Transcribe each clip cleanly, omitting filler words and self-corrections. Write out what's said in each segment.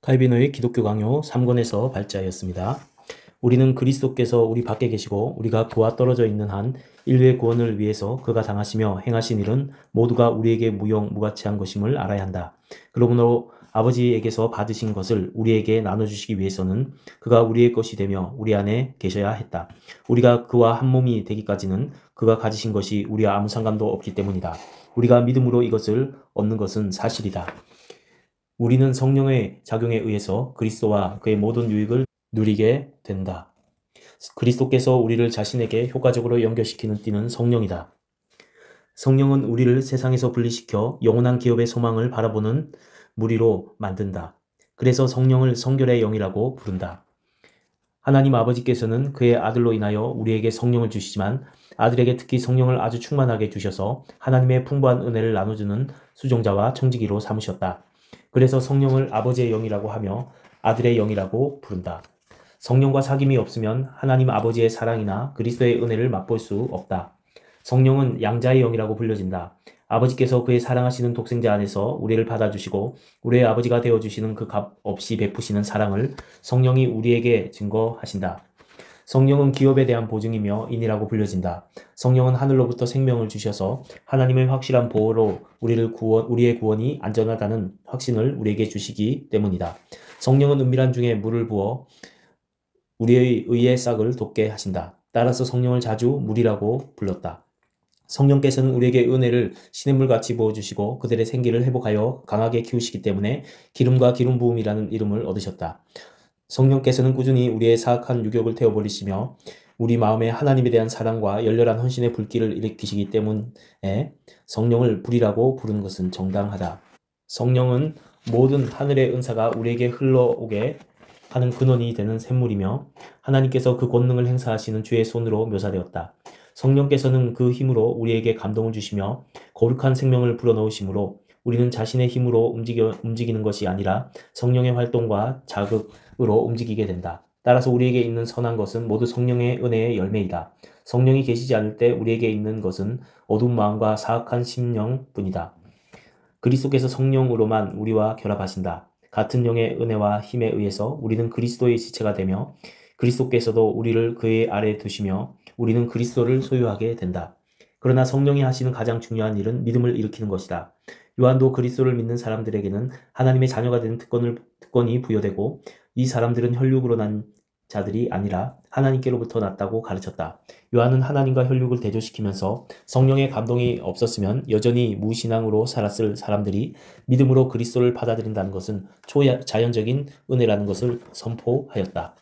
칼빈의 기독교 강요 3권에서 발자였습니다. 우리는 그리스도께서 우리 밖에 계시고 우리가 그와 떨어져 있는 한 인류의 구원을 위해서 그가 당하시며 행하신 일은 모두가 우리에게 무용무가치한 것임을 알아야 한다. 그러므로 아버지에게서 받으신 것을 우리에게 나눠주시기 위해서는 그가 우리의 것이 되며 우리 안에 계셔야 했다. 우리가 그와 한 몸이 되기까지는 그가 가지신 것이 우리와 아무 상관도 없기 때문이다. 우리가 믿음으로 이것을 얻는 것은 사실이다. 우리는 성령의 작용에 의해서 그리스도와 그의 모든 유익을 누리게 된다. 그리스도께서 우리를 자신에게 효과적으로 연결시키는 띠는 성령이다. 성령은 우리를 세상에서 분리시켜 영원한 기업의 소망을 바라보는 무리로 만든다. 그래서 성령을 성결의 영이라고 부른다. 하나님 아버지께서는 그의 아들로 인하여 우리에게 성령을 주시지만 아들에게 특히 성령을 아주 충만하게 주셔서 하나님의 풍부한 은혜를 나눠주는 수종자와 청지기로 삼으셨다. 그래서 성령을 아버지의 영이라고 하며 아들의 영이라고 부른다. 성령과 사귐이 없으면 하나님 아버지의 사랑이나 그리스도의 은혜를 맛볼 수 없다. 성령은 양자의 영이라고 불려진다. 아버지께서 그의 사랑하시는 독생자 안에서 우리를 받아주시고 우리의 아버지가 되어주시는 그 값 없이 베푸시는 사랑을 성령이 우리에게 증거하신다. 성령은 기업에 대한 보증이며 인이라고 불려진다. 성령은 하늘로부터 생명을 주셔서 하나님의 확실한 보호로 우리의 구원이 안전하다는 확신을 우리에게 주시기 때문이다. 성령은 은밀한 중에 물을 부어 우리의 의의 싹을 돋게 하신다. 따라서 성령을 자주 물이라고 불렀다. 성령께서는 우리에게 은혜를 시냇물같이 부어주시고 그들의 생기를 회복하여 강하게 키우시기 때문에 기름과 기름 부음이라는 이름을 얻으셨다. 성령께서는 꾸준히 우리의 사악한 유욕을 태워버리시며 우리 마음에 하나님에 대한 사랑과 열렬한 헌신의 불길을 일으키시기 때문에 성령을 불이라고 부르는 것은 정당하다. 성령은 모든 하늘의 은사가 우리에게 흘러오게 하는 근원이 되는 샘물이며 하나님께서 그 권능을 행사하시는 주의 손으로 묘사되었다. 성령께서는 그 힘으로 우리에게 감동을 주시며 거룩한 생명을 불어넣으시므로 우리는 자신의 힘으로 움직이는 것이 아니라 성령의 활동과 자극으로 움직이게 된다. 따라서 우리에게 있는 선한 것은 모두 성령의 은혜의 열매이다. 성령이 계시지 않을 때 우리에게 있는 것은 어두운 마음과 사악한 심령뿐이다. 그리스도께서 성령으로만 우리와 결합하신다. 같은 영의 은혜와 힘에 의해서 우리는 그리스도의 지체가 되며 그리스도께서도 우리를 그의 아래에 두시며 우리는 그리스도를 소유하게 된다. 그러나 성령이 하시는 가장 중요한 일은 믿음을 일으키는 것이다. 요한도 그리스도를 믿는 사람들에게는 하나님의 자녀가 되는 특권이 부여되고 이 사람들은 혈육으로 난 자들이 아니라 하나님께로부터 났다고 가르쳤다. 요한은 하나님과 혈육을 대조시키면서 성령의 감동이 없었으면 여전히 무신앙으로 살았을 사람들이 믿음으로 그리스도를 받아들인다는 것은 초자연적인 은혜라는 것을 선포하였다.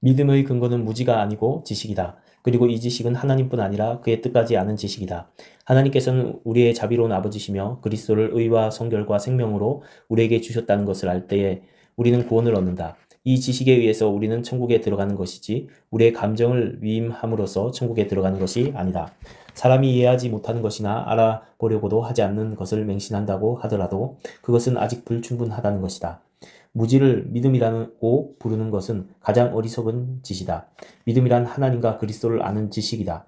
믿음의 근거는 무지가 아니고 지식이다. 그리고 이 지식은 하나님뿐 아니라 그의 뜻까지 아는 지식이다. 하나님께서는 우리의 자비로운 아버지시며 그리스도를 의와 성결과 생명으로 우리에게 주셨다는 것을 알 때에 우리는 구원을 얻는다. 이 지식에 의해서 우리는 천국에 들어가는 것이지 우리의 감정을 위임함으로써 천국에 들어가는 것이 아니다. 사람이 이해하지 못하는 것이나 알아보려고도 하지 않는 것을 맹신한다고 하더라도 그것은 아직 불충분하다는 것이다. 무지를 믿음이라고 부르는 것은 가장 어리석은 짓이다. 믿음이란 하나님과 그리스도를 아는 지식이다.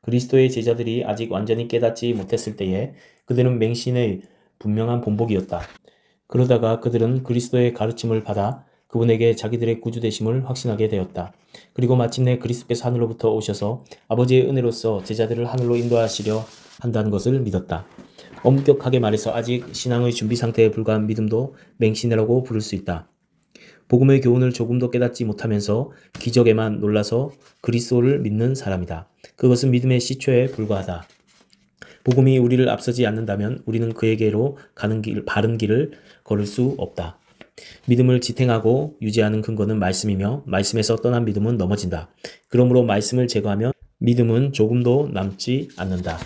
그리스도의 제자들이 아직 완전히 깨닫지 못했을 때에 그들은 맹신의 분명한 본보기였다. 그러다가 그들은 그리스도의 가르침을 받아 그분에게 자기들의 구주되심을 확신하게 되었다. 그리고 마침내 그리스도께서 하늘로부터 오셔서 아버지의 은혜로서 제자들을 하늘로 인도하시려 한다는 것을 믿었다. 엄격하게 말해서 아직 신앙의 준비 상태에 불과한 믿음도 맹신이라고 부를 수 있다. 복음의 교훈을 조금도 깨닫지 못하면서 기적에만 놀라서 그리스도를 믿는 사람이다. 그것은 믿음의 시초에 불과하다. 복음이 우리를 앞서지 않는다면 우리는 그에게로 가는 바른 길을 걸을 수 없다. 믿음을 지탱하고 유지하는 근거는 말씀이며 말씀에서 떠난 믿음은 넘어진다. 그러므로 말씀을 제거하면 믿음은 조금도 남지 않는다.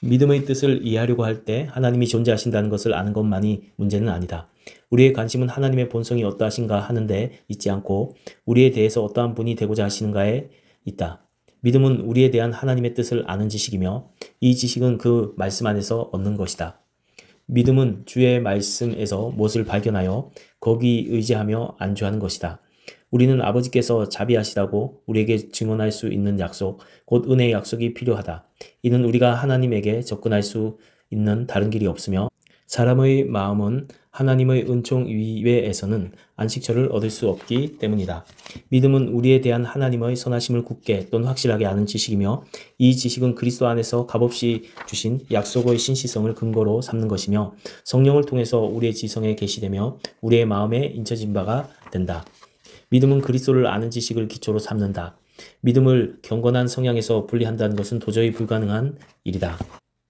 믿음의 뜻을 이해하려고 할 때 하나님이 존재하신다는 것을 아는 것만이 문제는 아니다. 우리의 관심은 하나님의 본성이 어떠하신가 하는데 있지 않고 우리에 대해서 어떠한 분이 되고자 하시는가에 있다. 믿음은 우리에 대한 하나님의 뜻을 아는 지식이며 이 지식은 그 말씀 안에서 얻는 것이다. 믿음은 주의 말씀에서 무엇을 발견하여 거기 의지하며 안주하는 것이다. 우리는 아버지께서 자비하시다고 우리에게 증언할 수 있는 약속, 곧 은혜의 약속이 필요하다. 이는 우리가 하나님에게 접근할 수 있는 다른 길이 없으며 사람의 마음은 하나님의 은총 이외에서는 안식처를 얻을 수 없기 때문이다. 믿음은 우리에 대한 하나님의 선하심을 굳게 또는 확실하게 아는 지식이며 이 지식은 그리스도 안에서 값없이 주신 약속의 신실성을 근거로 삼는 것이며 성령을 통해서 우리의 지성에 계시되며 우리의 마음에 인쳐진 바가 된다. 믿음은 그리스도를 아는 지식을 기초로 삼는다. 믿음을 경건한 성향에서 분리한다는 것은 도저히 불가능한 일이다.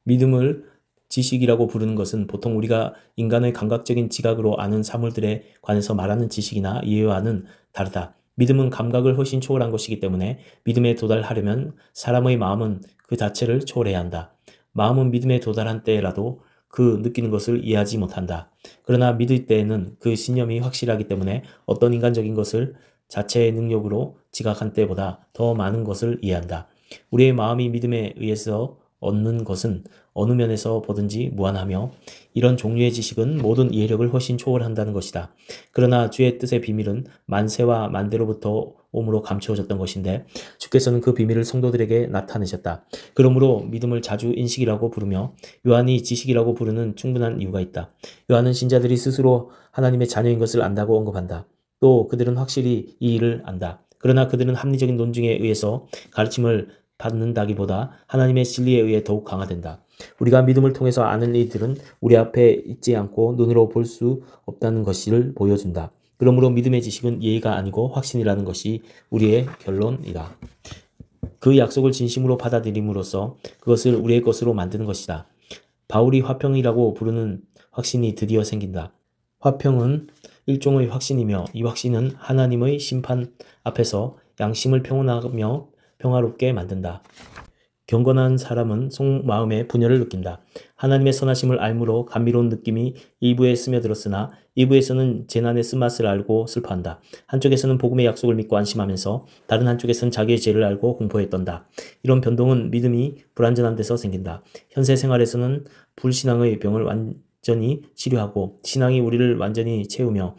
믿음을 지식이라고 부르는 것은 보통 우리가 인간의 감각적인 지각으로 아는 사물들에 관해서 말하는 지식이나 이해와는 다르다. 믿음은 감각을 훨씬 초월한 것이기 때문에 믿음에 도달하려면 사람의 마음은 그 자체를 초월해야 한다. 마음은 믿음에 도달한 때라도 그 느끼는 것을 이해하지 못한다. 그러나 믿을 때에는 그 신념이 확실하기 때문에 어떤 인간적인 것을 자체의 능력으로 지각한 때보다 더 많은 것을 이해한다. 우리의 마음이 믿음에 의해서 얻는 것은 어느 면에서 보든지 무한하며 이런 종류의 지식은 모든 이해력을 훨씬 초월한다는 것이다. 그러나 주의 뜻의 비밀은 만세와 만대로부터 오므로 감추어졌던 것인데 주께서는 그 비밀을 성도들에게 나타내셨다. 그러므로 믿음을 자주 인식이라고 부르며 요한이 지식이라고 부르는 충분한 이유가 있다. 요한은 신자들이 스스로 하나님의 자녀인 것을 안다고 언급한다. 또 그들은 확실히 이 일을 안다. 그러나 그들은 합리적인 논증에 의해서 가르침을 받는다기보다 하나님의 진리에 의해 더욱 강화된다. 우리가 믿음을 통해서 아는 이들은 우리 앞에 있지 않고 눈으로 볼 수 없다는 것을 보여준다. 그러므로 믿음의 지식은 예의가 아니고 확신이라는 것이 우리의 결론이다. 그 약속을 진심으로 받아들임으로써 그것을 우리의 것으로 만드는 것이다. 바울이 화평이라고 부르는 확신이 드디어 생긴다. 화평은 일종의 확신이며 이 확신은 하나님의 심판 앞에서 양심을 평온하며 평화롭게 만든다. 경건한 사람은 속마음에 분열을 느낀다. 하나님의 선하심을 알므로 감미로운 느낌이 2부에 스며들었으나 2부에서는 재난의 쓴맛을 알고 슬퍼한다. 한쪽에서는 복음의 약속을 믿고 안심하면서 다른 한쪽에서는 자기의 죄를 알고 공포에 떤다. 이런 변동은 믿음이 불완전한 데서 생긴다. 현세 생활에서는 불신앙의 병을 완전히 치료하고 신앙이 우리를 완전히 채우며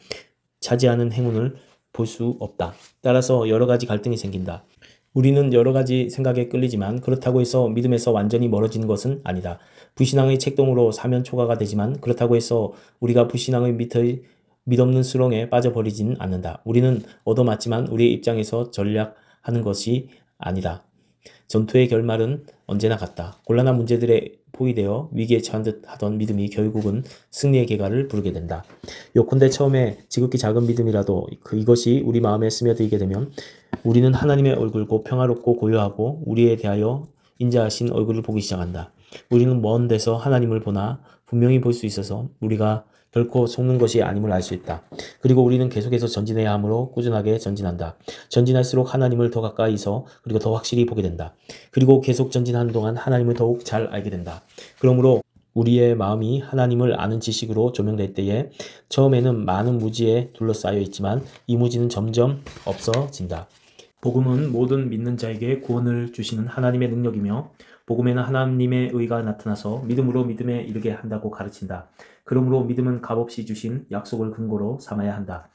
차지하는 행운을 볼 수 없다. 따라서 여러 가지 갈등이 생긴다. 우리는 여러 가지 생각에 끌리지만 그렇다고 해서 믿음에서 완전히 멀어지는 것은 아니다. 불신앙의 책동으로 사면초가가 되지만 그렇다고 해서 우리가 불신앙의 밑없는 수렁에 빠져버리지는 않는다. 우리는 얻어맞지만 우리의 입장에서 전략하는 것이 아니다. 전투의 결말은 언제나 같다. 곤란한 문제들에 포위되어 위기에 처한 듯 하던 믿음이 결국은 승리의 계가를 부르게 된다. 요컨대 처음에 지극히 작은 믿음이라도 이것이 우리 마음에 스며들게 되면 우리는 하나님의 얼굴 곧 평화롭고 고요하고 우리에 대하여 인자하신 얼굴을 보기 시작한다. 우리는 먼 데서 하나님을 보나 분명히 볼 수 있어서 우리가 결코 속는 것이 아님을 알 수 있다. 그리고 우리는 계속해서 전진해야 하므로 꾸준하게 전진한다. 전진할수록 하나님을 더 가까이서 그리고 더 확실히 보게 된다. 그리고 계속 전진하는 동안 하나님을 더욱 잘 알게 된다. 그러므로 우리의 마음이 하나님을 아는 지식으로 조명될 때에 처음에는 많은 무지에 둘러싸여 있지만 이 무지는 점점 없어진다. 복음은 모든 믿는 자에게 구원을 주시는 하나님의 능력이며 복음에는 하나님의 의가 나타나서 믿음으로 믿음에 이르게 한다고 가르친다. 그러므로 믿음은 값없이 주신 약속을 근거로 삼아야 한다.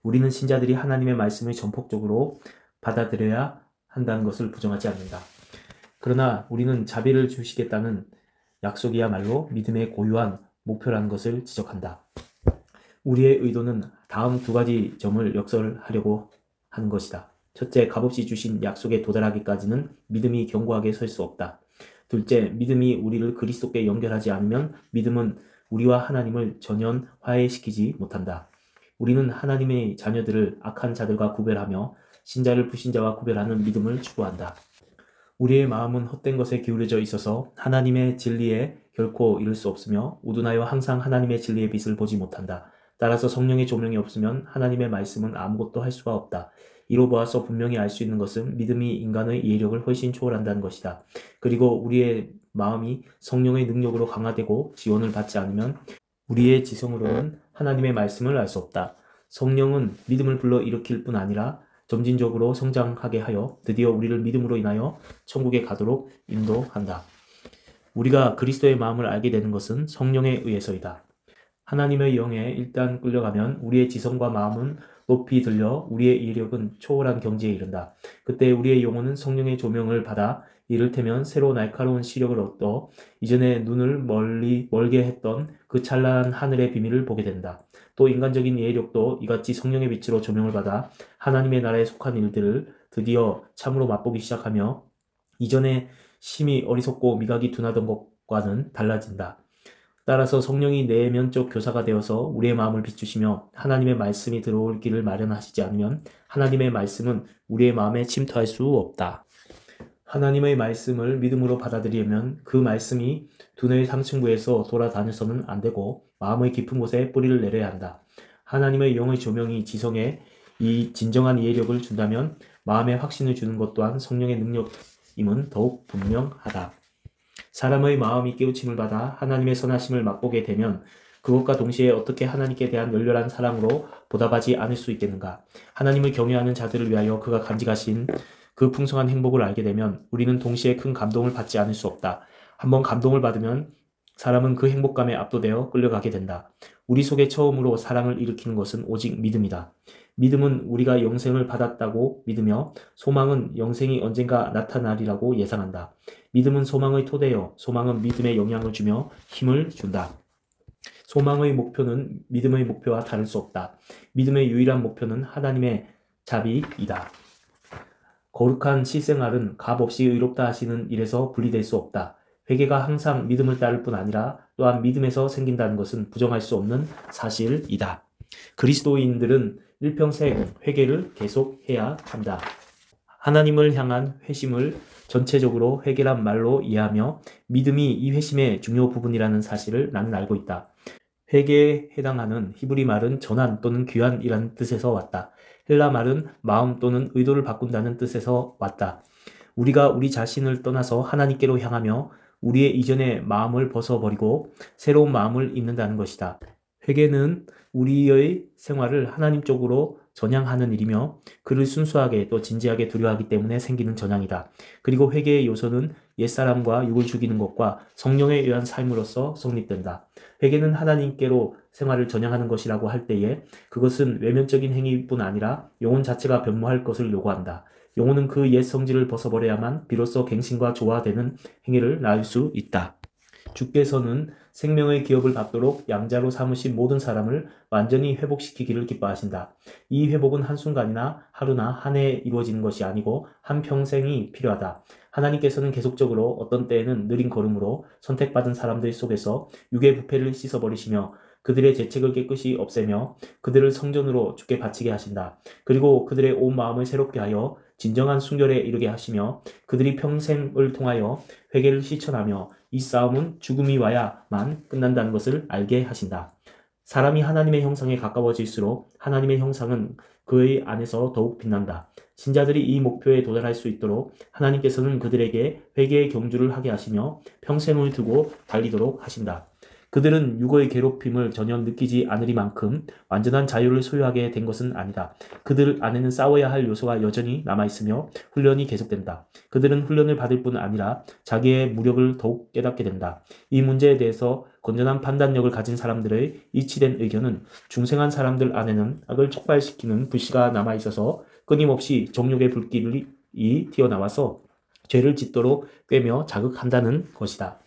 우리는 신자들이 하나님의 말씀을 전폭적으로 받아들여야 한다는 것을 부정하지 않는다. 그러나 우리는 자비를 주시겠다는 약속이야말로 믿음의 고유한 목표라는 것을 지적한다. 우리의 의도는 다음 두 가지 점을 역설하려고 하는 것이다. 첫째, 값없이 주신 약속에 도달하기까지는 믿음이 견고하게 설 수 없다. 둘째, 믿음이 우리를 그리스도께 연결하지 않으면 믿음은 우리와 하나님을 전혀 화해시키지 못한다. 우리는 하나님의 자녀들을 악한 자들과 구별하며 신자를 불신자와 구별하는 믿음을 추구한다. 우리의 마음은 헛된 것에 기울여져 있어서 하나님의 진리에 결코 이를 수 없으며 우둔하여 항상 하나님의 진리의 빛을 보지 못한다. 따라서 성령의 조명이 없으면 하나님의 말씀은 아무것도 할 수가 없다. 이로 보아서 분명히 알 수 있는 것은 믿음이 인간의 이해력을 훨씬 초월한다는 것이다. 그리고 우리의 마음이 성령의 능력으로 강화되고 지원을 받지 않으면 우리의 지성으로는 하나님의 말씀을 알 수 없다. 성령은 믿음을 불러일으킬 뿐 아니라 점진적으로 성장하게 하여 드디어 우리를 믿음으로 인하여 천국에 가도록 인도한다. 우리가 그리스도의 마음을 알게 되는 것은 성령에 의해서이다. 하나님의 영에 일단 끌려가면 우리의 지성과 마음은 높이 들려 우리의 이해력은 초월한 경지에 이른다. 그때 우리의 영혼은 성령의 조명을 받아 이를테면 새로 날카로운 시력을 얻어 이전에 눈을 멀게 했던 그 찬란한 하늘의 비밀을 보게 된다. 또 인간적인 이해력도 이같이 성령의 빛으로 조명을 받아 하나님의 나라에 속한 일들을 드디어 참으로 맛보기 시작하며 이전에 심히 어리석고 미각이 둔하던 것과는 달라진다. 따라서 성령이 내면적 교사가 되어서 우리의 마음을 비추시며 하나님의 말씀이 들어올 길을 마련하시지 않으면 하나님의 말씀은 우리의 마음에 침투할 수 없다. 하나님의 말씀을 믿음으로 받아들이려면 그 말씀이 두뇌의 상층부에서 돌아다녀서는 안 되고 마음의 깊은 곳에 뿌리를 내려야 한다. 하나님의 영의 조명이 지성에 이 진정한 이해력을 준다면 마음에 확신을 주는 것 또한 성령의 능력임은 더욱 분명하다. 사람의 마음이 깨우침을 받아 하나님의 선하심을 맛보게 되면 그것과 동시에 어떻게 하나님께 대한 열렬한 사랑으로 보답하지 않을 수 있겠는가? 하나님을 경외하는 자들을 위하여 그가 간직하신 그 풍성한 행복을 알게 되면 우리는 동시에 큰 감동을 받지 않을 수 없다. 한번 감동을 받으면 사람은 그 행복감에 압도되어 끌려가게 된다. 우리 속에 처음으로 사랑을 일으키는 것은 오직 믿음이다. 믿음은 우리가 영생을 받았다고 믿으며 소망은 영생이 언젠가 나타나리라고 예상한다. 믿음은 소망의 토대요. 소망은 믿음에 영향을 주며 힘을 준다. 소망의 목표는 믿음의 목표와 다를 수 없다. 믿음의 유일한 목표는 하나님의 자비이다. 거룩한 실생활은 값없이 의롭다 하시는 일에서 분리될 수 없다. 회개가 항상 믿음을 따를 뿐 아니라 또한 믿음에서 생긴다는 것은 부정할 수 없는 사실이다. 그리스도인들은 일평생 회개를 계속해야 한다. 하나님을 향한 회심을 전체적으로 회개란 말로 이해하며 믿음이 이 회심의 중요 부분이라는 사실을 나는 알고 있다. 회개에 해당하는 히브리 말은 전환 또는 귀환이라는 뜻에서 왔다. 헬라 말은 마음 또는 의도를 바꾼다는 뜻에서 왔다. 우리가 우리 자신을 떠나서 하나님께로 향하며 우리의 이전의 마음을 벗어버리고 새로운 마음을 입는다는 것이다. 회개는 우리의 생활을 하나님 쪽으로 전향하는 일이며 그를 순수하게 또 진지하게 두려워하기 때문에 생기는 전향이다. 그리고 회개의 요소는 옛사람과 육을 죽이는 것과 성령에 의한 삶으로서 성립된다. 회개는 하나님께로 생활을 전향하는 것이라고 할 때에 그것은 외면적인 행위뿐 아니라 영혼 자체가 변모할 것을 요구한다. 영혼은 그 옛 성질을 벗어버려야만 비로소 갱신과 조화되는 행위를 낳을 수 있다. 주께서는 생명의 기업을 받도록 양자로 삼으신 모든 사람을 완전히 회복시키기를 기뻐하신다. 이 회복은 한순간이나 하루나 한 해에 이루어지는 것이 아니고 한평생이 필요하다. 하나님께서는 계속적으로 어떤 때에는 느린 걸음으로 선택받은 사람들 속에서 육의 부패를 씻어버리시며 그들의 죄책을 깨끗이 없애며 그들을 성전으로 주께 바치게 하신다. 그리고 그들의 온 마음을 새롭게 하여 진정한 순결에 이르게 하시며 그들이 평생을 통하여 회개를 실천하며 이 싸움은 죽음이 와야만 끝난다는 것을 알게 하신다. 사람이 하나님의 형상에 가까워질수록 하나님의 형상은 그의 안에서 더욱 빛난다. 신자들이 이 목표에 도달할 수 있도록 하나님께서는 그들에게 회개의 경주를 하게 하시며 평생을 두고 달리도록 하신다. 그들은 육의 괴롭힘을 전혀 느끼지 않으리만큼 완전한 자유를 소유하게 된 것은 아니다. 그들 안에는 싸워야 할 요소가 여전히 남아있으며 훈련이 계속된다. 그들은 훈련을 받을 뿐 아니라 자기의 무력을 더욱 깨닫게 된다. 이 문제에 대해서 건전한 판단력을 가진 사람들의 이치된 의견은 중생한 사람들 안에는 악을 촉발시키는 불씨가 남아있어서 끊임없이 정욕의 불길이 튀어나와서 죄를 짓도록 꿰며 자극한다는 것이다.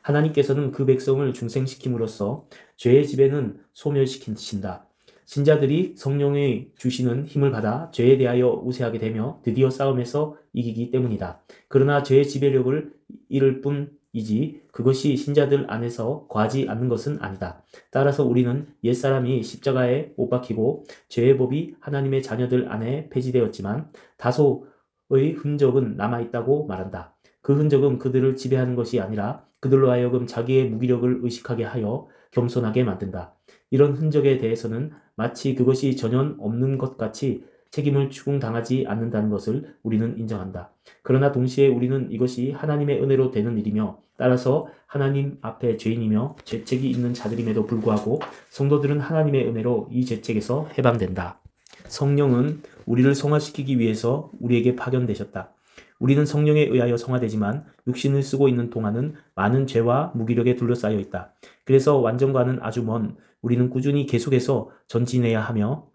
하나님께서는 그 백성을 중생시킴으로써 죄의 지배는 소멸시키신다. 신자들이 성령의 주시는 힘을 받아 죄에 대하여 우세하게 되며 드디어 싸움에서 이기기 때문이다. 그러나 죄의 지배력을 잃을 뿐이지 그것이 신자들 안에서 과하지 않는 것은 아니다. 따라서 우리는 옛사람이 십자가에 못 박히고 죄의 법이 하나님의 자녀들 안에 폐지되었지만 다소의 흔적은 남아있다고 말한다. 그 흔적은 그들을 지배하는 것이 아니라 그들로 하여금 자기의 무기력을 의식하게 하여 겸손하게 만든다. 이런 흔적에 대해서는 마치 그것이 전혀 없는 것 같이 책임을 추궁당하지 않는다는 것을 우리는 인정한다. 그러나 동시에 우리는 이것이 하나님의 은혜로 되는 일이며 따라서 하나님 앞에 죄인이며 죄책이 있는 자들임에도 불구하고 성도들은 하나님의 은혜로 이 죄책에서 해방된다. 성령은 우리를 성화시키기 위해서 우리에게 파견되셨다. 우리는 성령에 의하여 성화되지만 육신을 쓰고 있는 동안은 많은 죄와 무기력에 둘러싸여 있다. 그래서 완전과는 아주 먼 우리는 꾸준히 계속해서 전진해야 하며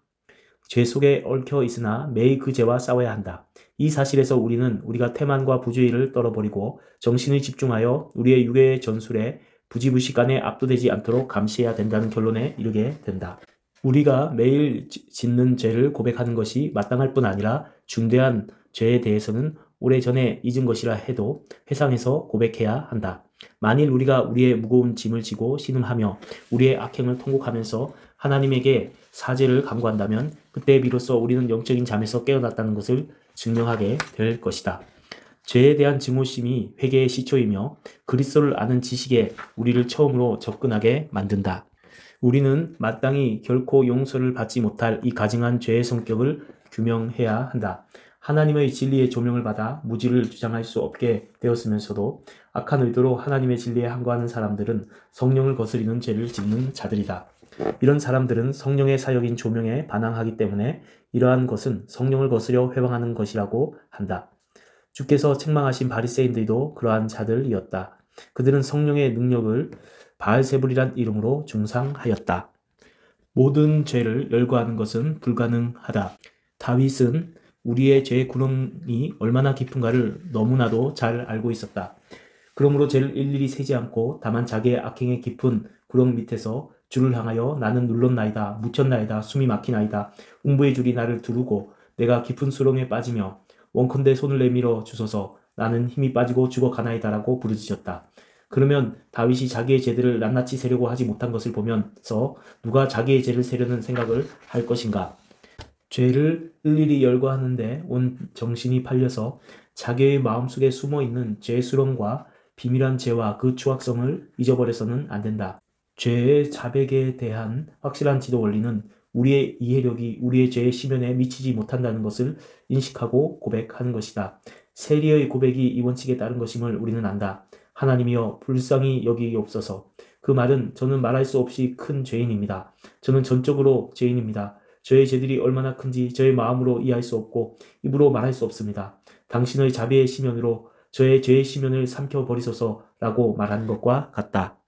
죄 속에 얽혀 있으나 매일 그 죄와 싸워야 한다. 이 사실에서 우리는 우리가 태만과 부주의를 떨어버리고 정신을 집중하여 우리의 육의 전술에 부지불식간에 압도되지 않도록 감시해야 된다는 결론에 이르게 된다. 우리가 매일 짓는 죄를 고백하는 것이 마땅할 뿐 아니라 중대한 죄에 대해서는 오래전에 잊은 것이라 해도 회상해서 고백해야 한다. 만일 우리가 우리의 무거운 짐을 지고 신음하며 우리의 악행을 통곡하면서 하나님에게 사죄를 간구한다면 그때 비로소 우리는 영적인 잠에서 깨어났다는 것을 증명하게 될 것이다. 죄에 대한 증오심이 회개의 시초이며 그리스도를 아는 지식에 우리를 처음으로 접근하게 만든다. 우리는 마땅히 결코 용서를 받지 못할 이 가증한 죄의 성격을 규명해야 한다. 하나님의 진리의 조명을 받아 무지를 주장할 수 없게 되었으면서도 악한 의도로 하나님의 진리에 항거하는 사람들은 성령을 거스리는 죄를 짓는 자들이다. 이런 사람들은 성령의 사역인 조명에 반항하기 때문에 이러한 것은 성령을 거스려 회방하는 것이라고 한다. 주께서 책망하신 바리새인들도 그러한 자들이었다. 그들은 성령의 능력을 바알세불이란 이름으로 중상하였다. 모든 죄를 열거하는 것은 불가능하다. 다윗은 우리의 죄의 구렁이 얼마나 깊은가를 너무나도 잘 알고 있었다. 그러므로 죄를 일일이 세지 않고 다만 자기의 악행의 깊은 구렁 밑에서 주를 향하여 나는 눌렀나이다, 묻혔나이다, 숨이 막히나이다, 음부의 줄이 나를 두르고 내가 깊은 수렁에 빠지며 원컨대 손을 내밀어 주소서 나는 힘이 빠지고 죽어가나이다라고 부르짖었다. 그러면 다윗이 자기의 죄들을 낱낱이 세려고 하지 못한 것을 보면서 누가 자기의 죄를 세려는 생각을 할 것인가? 죄를 일일이 열거하는데 온 정신이 팔려서 자기의 마음속에 숨어있는 죄의 수렁과 비밀한 죄와 그 추악성을 잊어버려서는 안 된다. 죄의 자백에 대한 확실한 지도 원리는 우리의 이해력이 우리의 죄의 심연에 미치지 못한다는 것을 인식하고 고백하는 것이다. 세리의 고백이 이 원칙에 따른 것임을 우리는 안다. 하나님이여 불쌍히 여기옵소서. 그 말은 저는 말할 수 없이 큰 죄인입니다. 저는 전적으로 죄인입니다. 저의 죄들이 얼마나 큰지 저의 마음으로 이해할 수 없고 입으로 말할 수 없습니다. 당신의 자비의 심연으로 저의 죄의 심연을 삼켜버리소서라고 말하는 것과 같다.